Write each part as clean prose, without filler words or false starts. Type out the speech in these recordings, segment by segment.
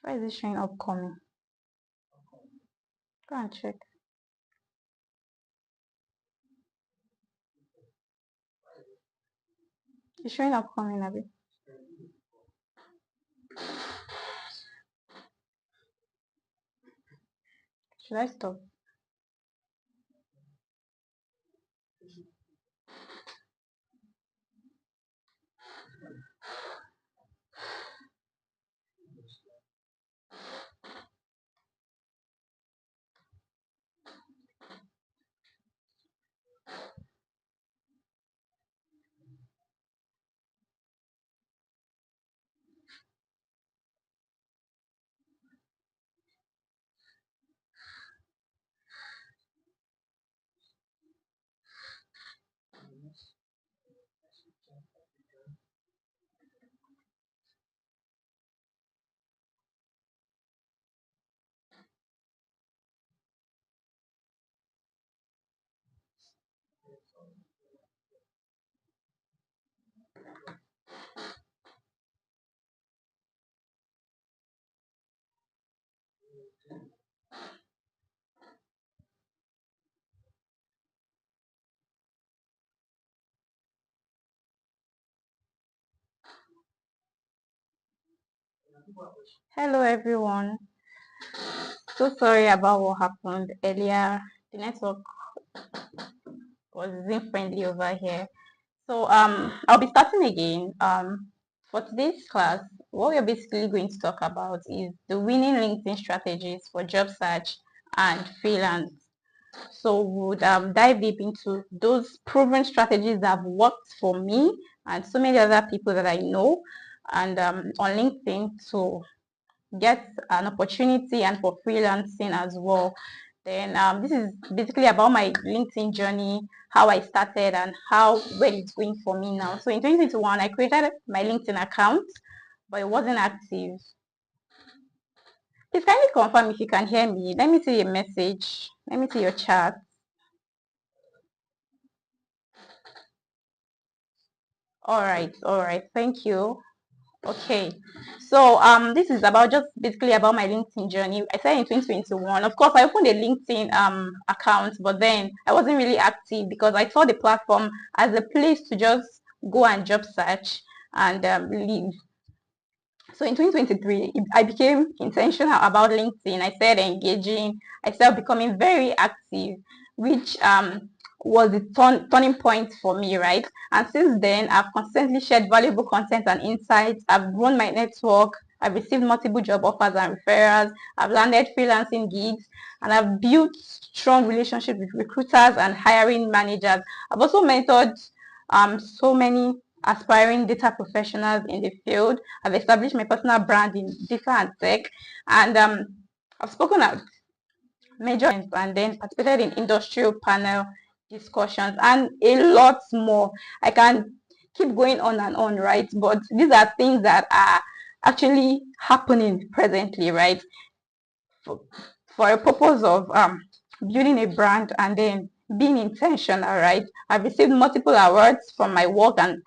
Why is it showing upcoming? Go and check. It's showing upcoming, Abby. Should I stop? Hello, everyone. So sorry about what happened earlier. The network wasn't friendly over here. So I'll be starting again. For today's class, what we're basically going to talk about is the winning LinkedIn strategies for job search and freelance. So we'll dive deep into those proven strategies that have worked for me and so many other people that I know, and on LinkedIn to get an opportunity and for freelancing as well. Then this is basically about my LinkedIn journey, how I started and how well it's going for me now. So in 2021, I created my LinkedIn account, but it wasn't active. Please kindly confirm if you can hear me. Let me see your message. Let me see your chat. All right. Thank you. Okay, so this is about just basically about my LinkedIn journey. I started in 2021. Of course, I opened a LinkedIn account, but then I wasn't really active because I saw the platform as a place to just go and job search and leave. So in 2023, I became intentional about LinkedIn. I started engaging. I started becoming very active, which was the turning point for me, right? And since then, I've constantly shared valuable content and insights. I've grown my network. I've received multiple job offers and referrals. I've landed freelancing gigs, and I've built strong relationships with recruiters and hiring managers. I've also mentored so many aspiring data professionals in the field. I've established my personal brand in data and tech, and I've spoken at major events and then participated in industrial panel discussions and a lot more. I can keep going on and on, right? But these are things that are actually happening presently, right? For a purpose of building a brand and then being intentional, right? I've received multiple awards from my work and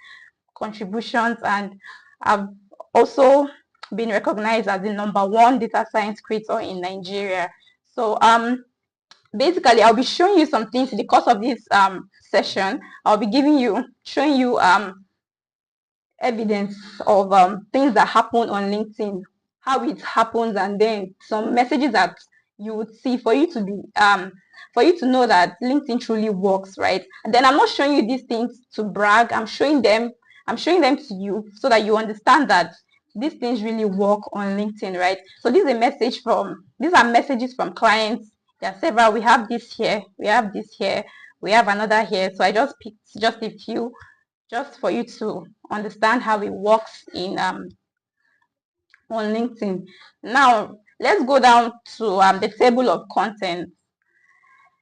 contributions, and I've also been recognized as the #1 data science creator in Nigeria. So basically I'll be showing you some things in the course of this session. I'll be showing you evidence of things that happen on LinkedIn, how it happens, and then some messages that you would see for you to be for you to know that LinkedIn truly works, right? And then I'm not showing you these things to brag. I'm showing them to you so that you understand that these things really work on LinkedIn, right? So this is a message from these are messages from clients. There are several. We have this here, we have this here, we have another here. So I just picked just a few just for you to understand how it works in on LinkedIn. Now let's go down to the table of contents.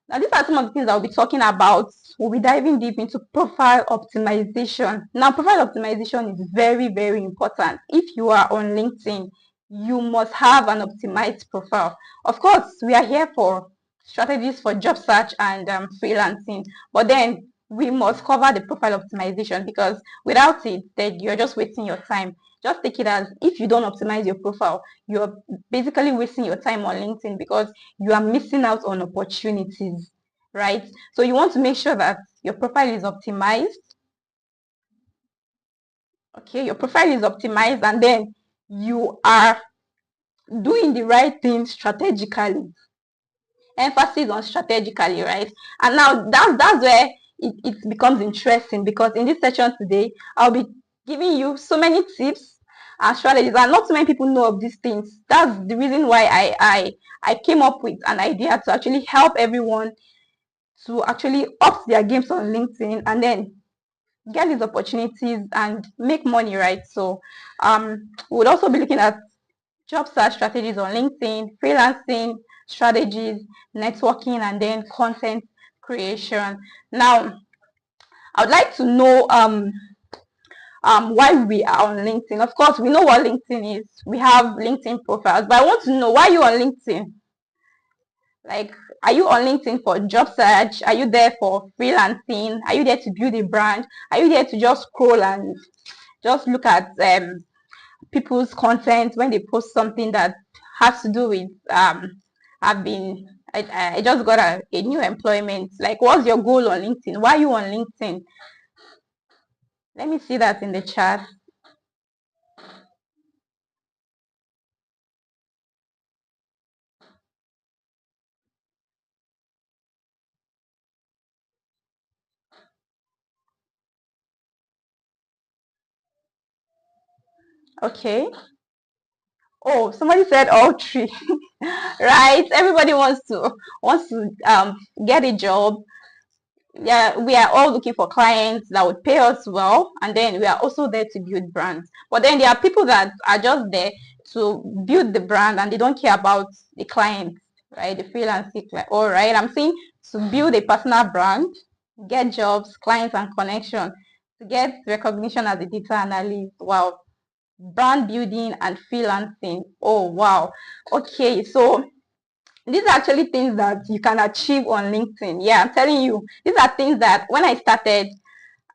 Now these are some of the things I'll be talking about. We'll be diving deep into profile optimization. Now profile optimization is very, very important. If you are on LinkedIn, you must have an optimized profile. Of course, we are here for strategies for job search and freelancing, but then we must cover the profile optimization because without it, then you're just wasting your time. just take it as, if you don't optimize your profile, you're basically wasting your time on LinkedIn because you are missing out on opportunities, right? So you want to make sure that your profile is optimized. Okay, your profile is optimized, and then you are doing the right thing strategically. Emphasis on strategically, right? And now that's where it becomes interesting, because in this session today, I'll be giving you so many tips and strategies, and not so many people know of these things. That's the reason why I came up with an idea to actually help everyone to actually up their games on LinkedIn and then get these opportunities and make money, right? So we'll also be looking at job search strategies on LinkedIn, freelancing strategies, networking, and then content creation. Now, I would like to know why we are on LinkedIn. Of course, we know what LinkedIn is. We have LinkedIn profiles, but I want to know, why are you on LinkedIn? Like, are you on LinkedIn for job search? Are you there for freelancing? Are you there to build a brand? Are you there to just scroll and just look at people's content when they post something that has to do with I just got a new employment? Like, what's your goal on LinkedIn? Why are you on LinkedIn? Let me see that in the chat. Okay. Oh, somebody said all three. Right, everybody wants to get a job. Yeah, we are all looking for clients that would pay us well, and then we are also there to build brands. But then there are people that are just there to build the brand and they don't care about the clients, right? The freelancing client. All right, I'm saying to build a personal brand, get jobs, clients, and connection, to get recognition as a data analyst. Wow, brand building and freelancing. Oh wow. Okay, so these are actually things that you can achieve on LinkedIn. Yeah, I'm telling you, these are things that when I started,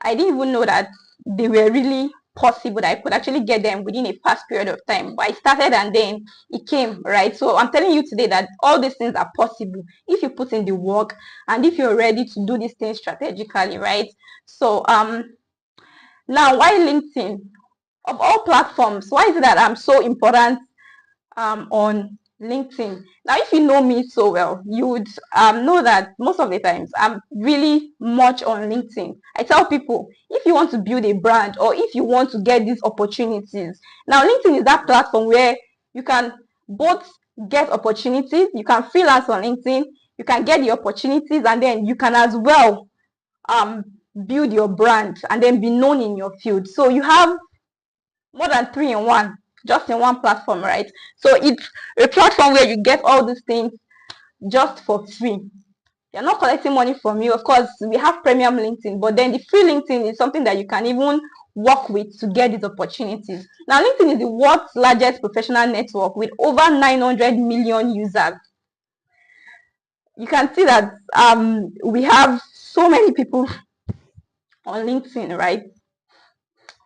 I didn't even know that they were really possible, that I could actually get them within a fast period of time. But I started and then it came, right? So I'm telling you today that all these things are possible if you put in the work and if you're ready to do these things strategically, right? So now, why LinkedIn? Of all platforms, why is it that I'm so important on LinkedIn? Now, if you know me so well, you would know that most of the times I'm really much on LinkedIn. I tell people, if you want to build a brand or if you want to get these opportunities, now LinkedIn is that platform where you can both get opportunities, you can freelance on LinkedIn, you can get the opportunities, and then you can as well um, build your brand and then be known in your field. So you have more than three in one, just in one platform, right? So it's a platform where you get all these things just for free. You're not collecting money from you. Of course, we have premium LinkedIn, but then the free LinkedIn is something that you can even work with to get these opportunities. Now, LinkedIn is the world's largest professional network with over 900 million users. You can see that we have so many people on LinkedIn, right?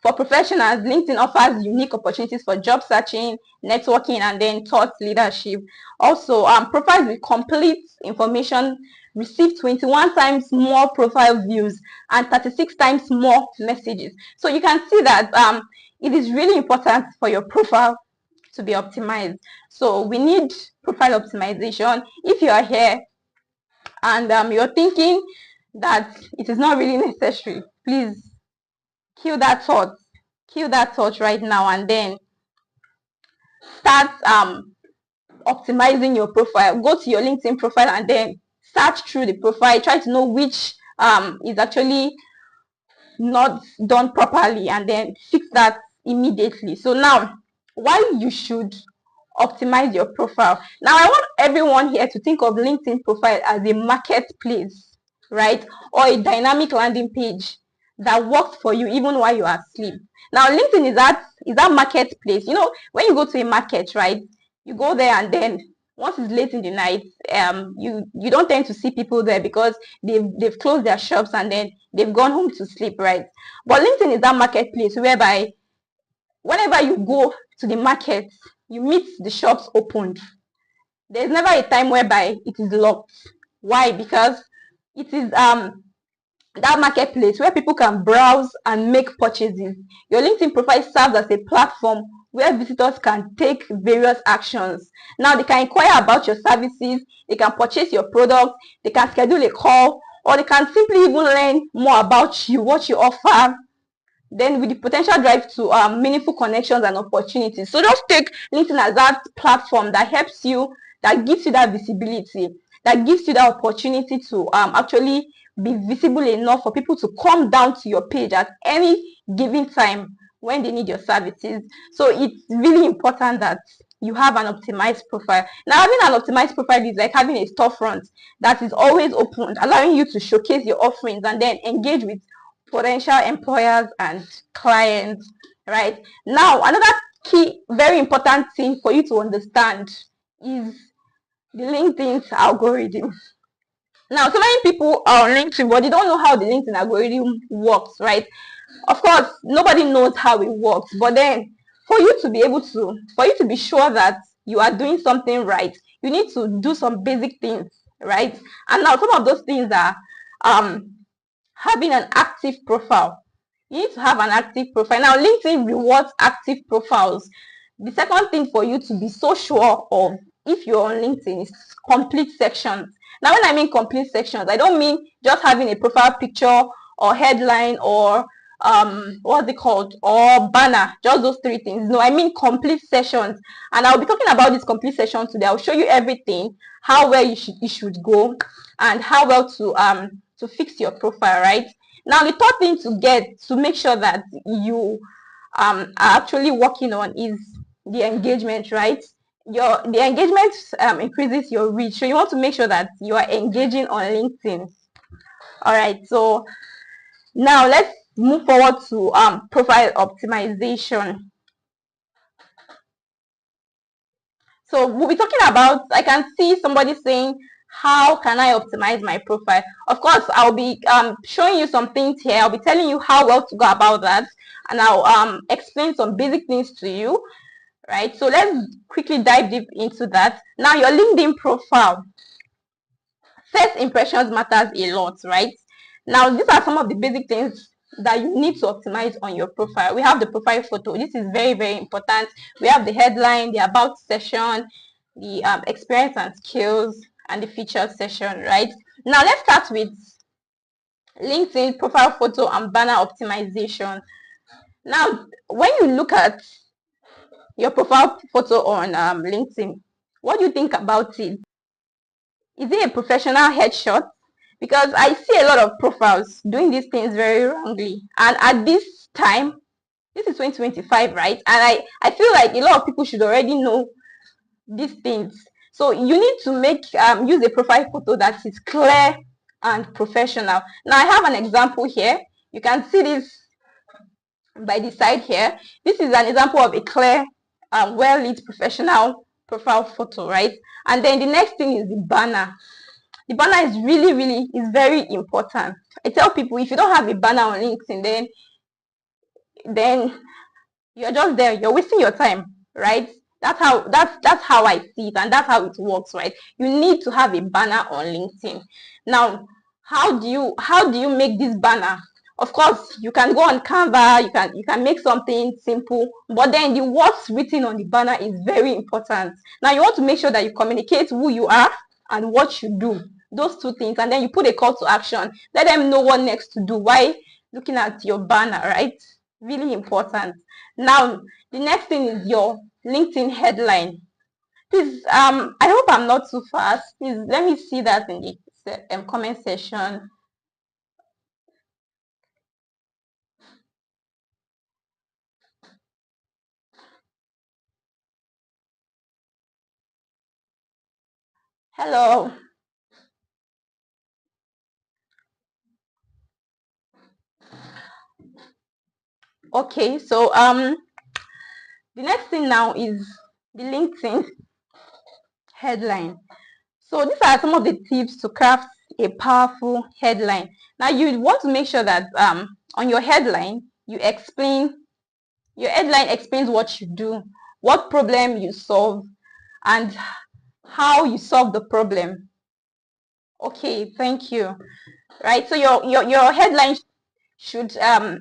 For professionals, LinkedIn offers unique opportunities for job searching, networking, and then thought leadership. Also, profiles with complete information receive 21 times more profile views and 36 times more messages. So you can see that it is really important for your profile to be optimized. So we need profile optimization. If you are here and you're thinking that it is not really necessary, please kill that thought. Kill that thought right now and then start optimizing your profile. Go to your LinkedIn profile and then search through the profile. Try to know which is actually not done properly and then fix that immediately. So now, why you should optimize your profile. Now, I want everyone here to think of LinkedIn profile as a marketplace, right? Or a dynamic landing page that works for you even while you are asleep. Now, LinkedIn is that marketplace. You know, when you go to a market, right? You go there and then once it's late in the night, you don't tend to see people there because they've closed their shops and then they've gone home to sleep, right? But LinkedIn is that marketplace whereby whenever you go to the market, you meet the shops opened. There's never a time whereby it is locked. Why? Because it is that marketplace where people can browse and make purchases. Your LinkedIn profile serves as a platform where visitors can take various actions. Now they can inquire about your services, they can purchase your products, they can schedule a call, or they can simply even learn more about you, what you offer, then with the potential drive to meaningful connections and opportunities. So just take LinkedIn as that platform that helps you, that gives you that visibility, that gives you that opportunity to actually be visible enough for people to come down to your page at any given time when they need your services. So it's really important that you have an optimized profile. Now, having an optimized profile is like having a storefront that is always open, allowing you to showcase your offerings and then engage with potential employers and clients. Right now, another key very important thing for you to understand is the LinkedIn algorithm. Now, so many people are on LinkedIn, but they don't know how the LinkedIn algorithm works, right? Of course, nobody knows how it works, but then for you to be able to, for you to be sure that you are doing something right, you need to do some basic things, right? And now some of those things are um having an active profile. You need to have an active profile. Now, LinkedIn rewards active profiles. The second thing for you to be so sure of if you're on LinkedIn is complete sections. Now, when I mean complete sections, I don't mean just having a profile picture or headline or what's it called, or banner, just those three things. No, I mean complete sessions, and I'll be talking about this complete session today. I'll show you everything, how well you should go, and how well to fix your profile. Right now, the third thing to get to make sure that you are actually working on is the engagement. Right, the engagement increases your reach, so you want to make sure that you are engaging on LinkedIn. All right, so now let's move forward to profile optimization. So we'll be talking about, I can see somebody saying, how can I optimize my profile? Of course, I'll be showing you some things here. I'll be telling you how well to go about that, and I'll explain some basic things to you, right? So let's quickly dive deep into that. Now, your LinkedIn profile. First impressions matters a lot, right? Now, these are some of the basic things that you need to optimize on your profile. We have the profile photo. This is very, very important. We have the headline, the about section, the experience and skills, and the featured section, right? Now, let's start with LinkedIn profile photo and banner optimization. Now, when you look at your profile photo on LinkedIn, what do you think about it? Is it a professional headshot? Because I see a lot of profiles doing these things very wrongly. And at this time, this is 2025, right? And I feel like a lot of people should already know these things. So you need to make use a profile photo that is clear and professional. Now I have an example here. You can see this by the side here. This is an example of a clear, well-lit professional profile photo, right? And then the next thing is the banner. The banner is really is very important. I tell people, if you don't have a banner on LinkedIn, then you're just there, you're wasting your time, right? That's how I see it, and that's how it works, right? You need to have a banner on LinkedIn. Now, how do you make this banner? Of course, you can go on Canva, you can make something simple, but then the words written on the banner is very important. Now, you want to make sure that you communicate who you are and what you do, those two things, and then you put a call to action. Let them know what next to do. Why looking at your banner, right? Really important. Now, the next thing is your LinkedIn headline. Please, I hope I'm not too fast. Please let me see that in the comment section. Hello. Okay, so the next thing now is the LinkedIn headline. So these are some of the tips to craft a powerful headline. Now you want to make sure that on your headline you explain Your headline explains what you do, what problem you solve, and how you solve the problem. Okay, thank you. Right, so your headline should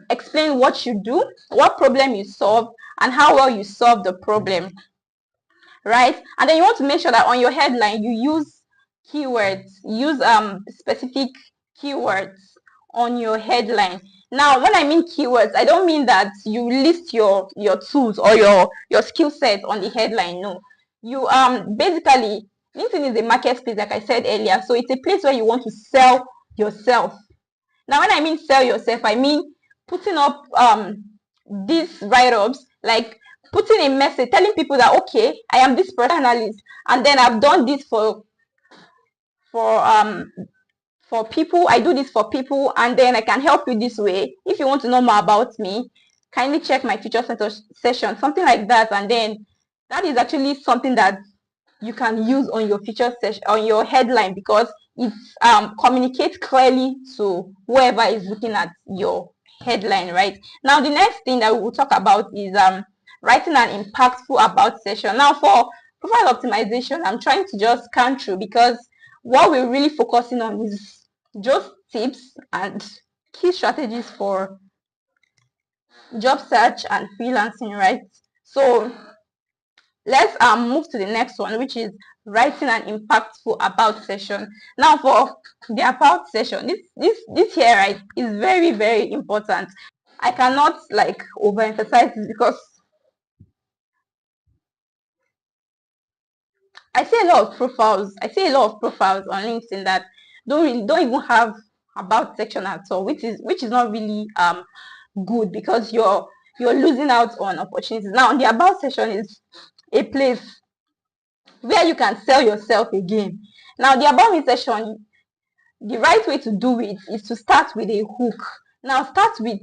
explain what you do, what problem you solve, and how well you solve the problem, right? And then you want to make sure that on your headline you use keywords, use specific keywords on your headline. Now, when I mean keywords, I don't mean that you list your tools or your skill set on the headline. No, you basically, LinkedIn is a marketplace, like I said earlier, so it's a place where you want to sell yourself. Now, when I mean sell yourself, I mean putting up these write-ups, like putting a message, telling people that, okay, I am this product analyst, and then I've done this for um for people. I do this for people, and then I can help you this way. If you want to know more about me, kindly check my feature center session, something like that. And then that is actually something that you can use on your feature session, on your headline, because it communicates clearly to whoever is looking at your headline. Right now, the next thing that we will talk about is writing an impactful about session. Now, for profile optimization, I'm trying to just scan through, because what we're really focusing on is just tips and key strategies for job search and freelancing, right? So let's move to the next one, which is writing an impactful about session. Now, for the about session, this here, right, is very, very important. I cannot like overemphasize this, because I see a lot of profiles on LinkedIn that don't even have about section at all, which is not really good, because you're losing out on opportunities. Now, the about section is a place where you can sell yourself again. Now, the about me section, the right way to do it is to start with a hook. Now, start with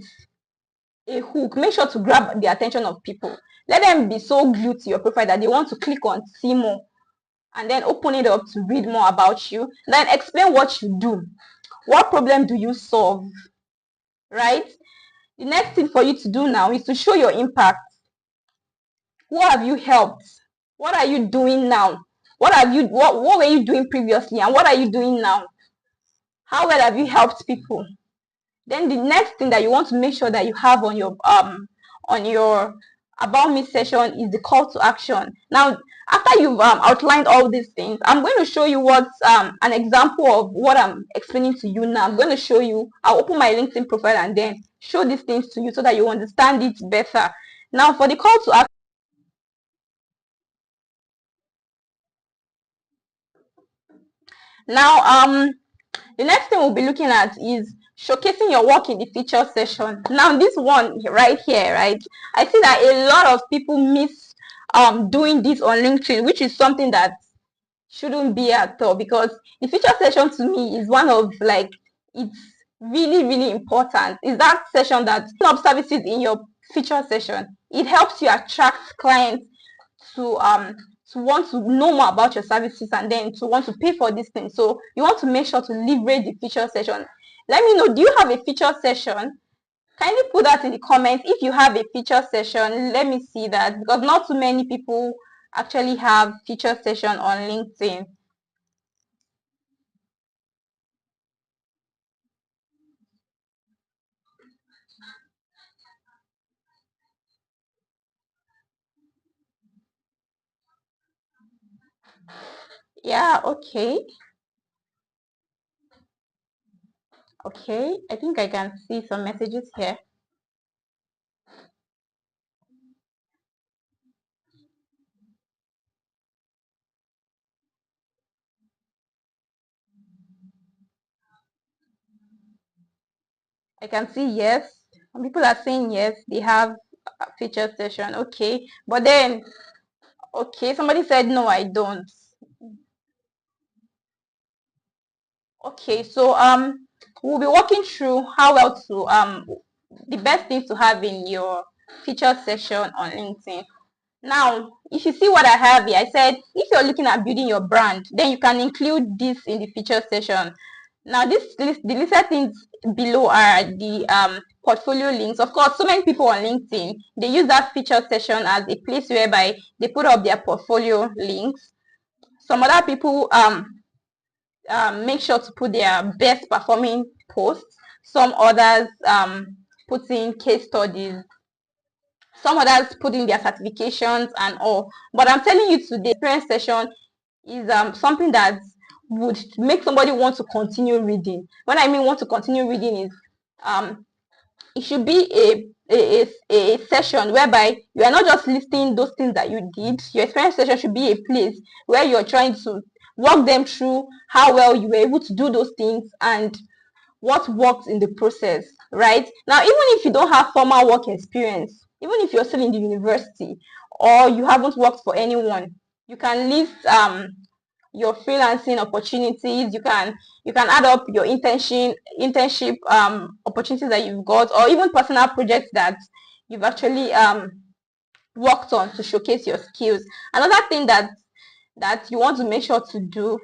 a hook. Make sure to grab the attention of people. Let them be so glued to your profile that they want to click on see more, and then open it up to read more about you. Then explain what you do. What problem do you solve? Right? The next thing for you to do now is to show your impact. Who have you helped? What are you doing now? What were you doing previously, and what are you doing now? How well have you helped people? Then the next thing that you want to make sure that you have on your about me session is the call to action. Now, after you've outlined all these things, I'm going to show you what's an example of what I'm explaining to you now. I'm going to show you. I'll open my LinkedIn profile and then show these things to you so that you understand it better. Now, for the call to action, now the next thing we'll be looking at is showcasing your work in the feature session. Now, this one right here, right, I see that a lot of people miss doing this on LinkedIn, which is something that shouldn't be at all, because the feature session to me is one of, like, it's really, really important. Is that session that up services in your feature session. It helps you attract clients to want to know more about your services, and then to want to pay for this thing. So you want to make sure to leverage the feature session. Let me know, do you have a feature session? Kindly put that in the comments. If you have a feature session, let me see that, because not too many people actually have feature session on LinkedIn. Yeah, okay. Okay, I think I can see some messages here. I can see yes. Some people are saying yes, they have a feature session. Okay, but then, okay, somebody said no, I don't. Okay, so we'll be walking through how well to the best things to have in your feature session on LinkedIn. Now, if you see what I have here, I said if you're looking at building your brand, then you can include this in the feature session. Now, the listed things below are the portfolio links. Of course, so many people on LinkedIn, they use that featured section as a place whereby they put up their portfolio links. Some other people make sure to put their best performing posts. Some others put in case studies. Some others put in their certifications and all. But I'm telling you today, experience session is something that would make somebody want to continue reading. When I mean want to continue reading is um it should be a session whereby you are not just listing those things that you did. Your experience session should be a place where you're trying to walk them through how well you were able to do those things and what worked in the process, right? Now, even if you don't have formal work experience, even if you're still in the university or you haven't worked for anyone, you can list your freelancing opportunities. You can add up your internship opportunities that you've got, or even personal projects that you've actually worked on to showcase your skills. Another thing that you want to make sure to do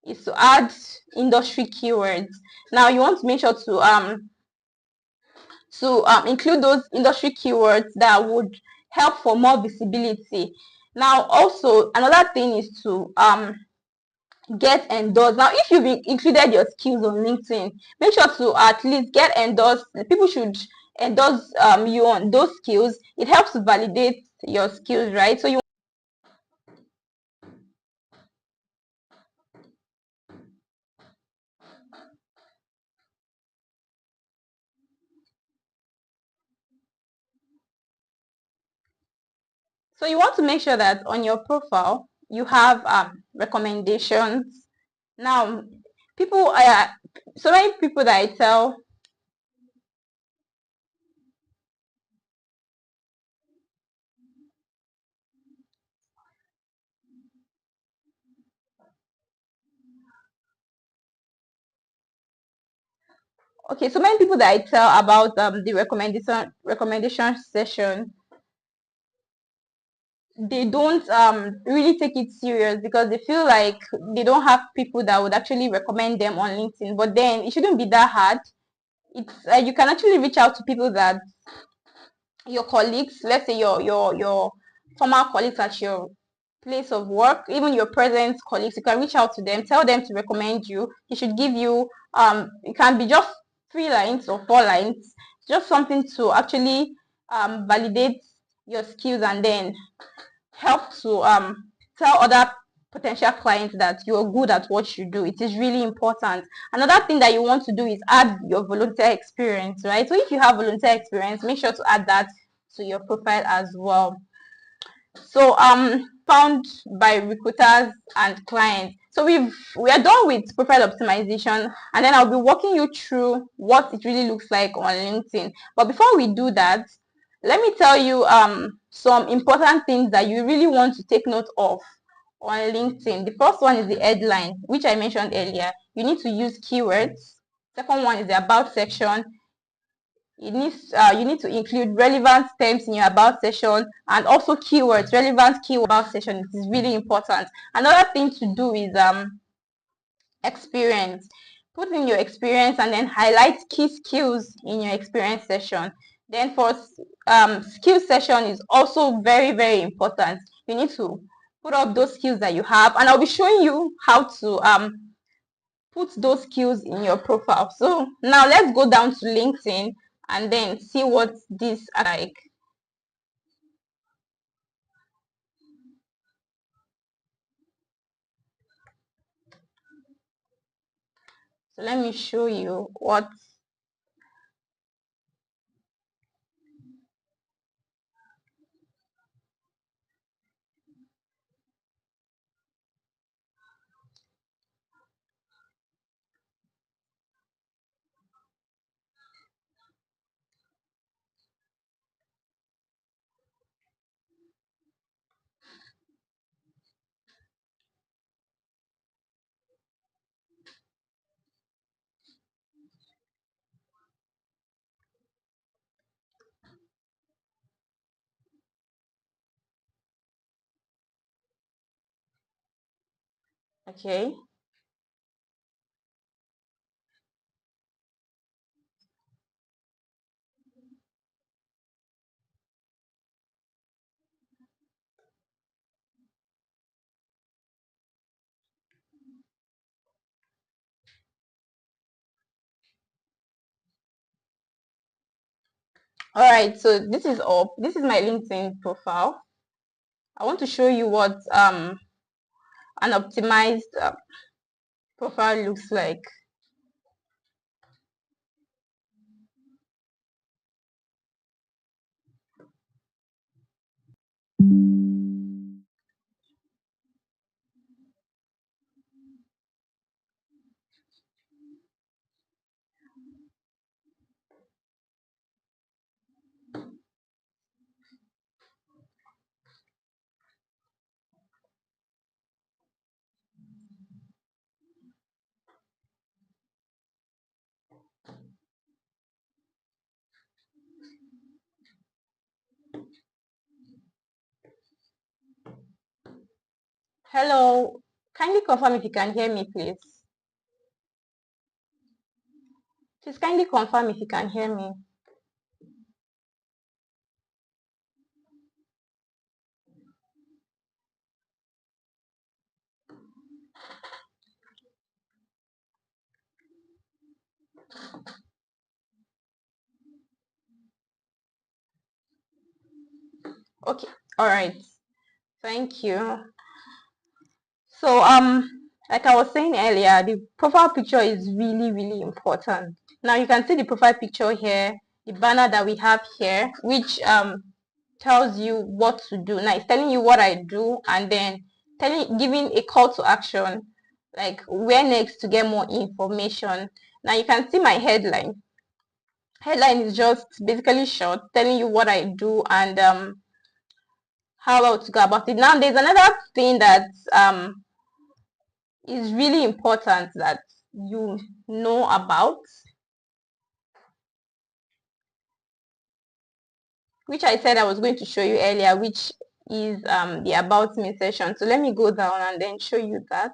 is to add industry keywords. Now, you want to make sure to include those industry keywords that would help for more visibility. Now, also another thing is to get endorsed. Now, if you've included your skills on LinkedIn, make sure to at least get endorsed. People should endorse you on those skills. It helps to validate your skills, right? So you want to make sure that on your profile you have recommendations. Now, people so many people that I tell. Okay, so many people that I tell about the recommendation session, they don't really take it serious because they feel like they don't have people that would actually recommend them on LinkedIn. But then it shouldn't be that hard. It's you can actually reach out to people that your colleagues, let's say your former colleagues at your place of work, even your present colleagues. You can reach out to them, tell them to recommend you. They should give you it can be just 3 lines or 4 lines, just something to actually validate your skills and then help to tell other potential clients that you're good at what you do. It is really important. Another thing that you want to do is add your volunteer experience, right? So if you have volunteer experience, make sure to add that to your profile as well. So found by recruiters and clients. So we are done with profile optimization, and then I'll be walking you through what it really looks like on LinkedIn. But before we do that, let me tell you some important things that you really want to take note of on LinkedIn. The first one is the headline, which I mentioned earlier. You need to use keywords. Second one is the about section. You need to include relevant terms in your about section and also keywords, relevant keyword about section. It is really important. Another thing to do is experience. Put in your experience and then highlight key skills in your experience session. Then for skill session is also very, very important. You need to put up those skills that you have, and I'll be showing you how to put those skills in your profile. So now let's go down to LinkedIn and then see what this like. So let me show you what. Okay, All right, so this is up. This is my LinkedIn profile. I want to show you what an optimized profile looks like. Hello, kindly confirm if you can hear me, please. Please kindly confirm if you can hear me. Okay, all right. Thank you. So like I was saying earlier, the profile picture is really, really important. Now you can see the profile picture here, the banner that we have here, which tells you what to do. Now it's telling you what I do, and then giving a call to action, like where next to get more information. Now you can see my headline. Headline is just basically short, telling you what I do and how else to go about it. Now there's another thing that is really important that you know about, which I said I was going to show you earlier, which is the about me section. So let me go down and then show you that.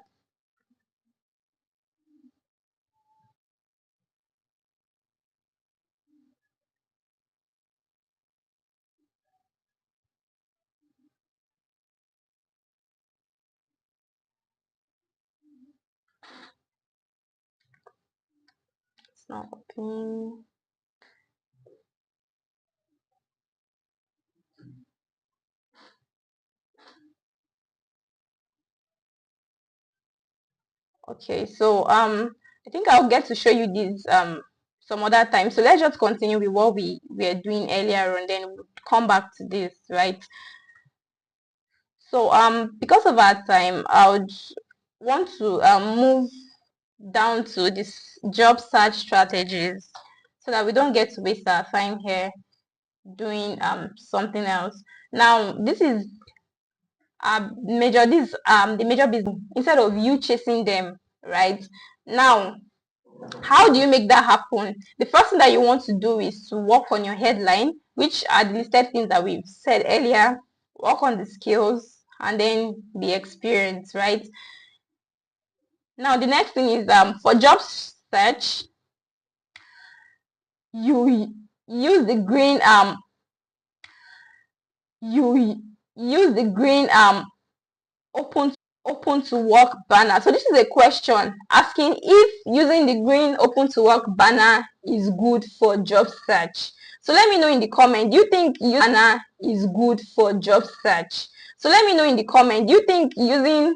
It's not opening. Okay, so I think I'll get to show you this some other time. So let's just continue with what we were doing earlier and then we'll come back to this, right? So because of our time, I would want to move down to this job search strategies so that we don't get to waste our time here doing something else. Now this is the major business instead of you chasing them, right? Now how do you make that happen? The first thing that you want to do is to work on your headline, which are the listed things that we've said earlier. Work on the skills and then the experience, right? Now the next thing is for job search, you use the green you use the green open to work banner. So this is a question asking if using the green open to work banner is good for job search. So let me know in the comment, do you think using banner is good for job search? So let me know in the comment, do you think using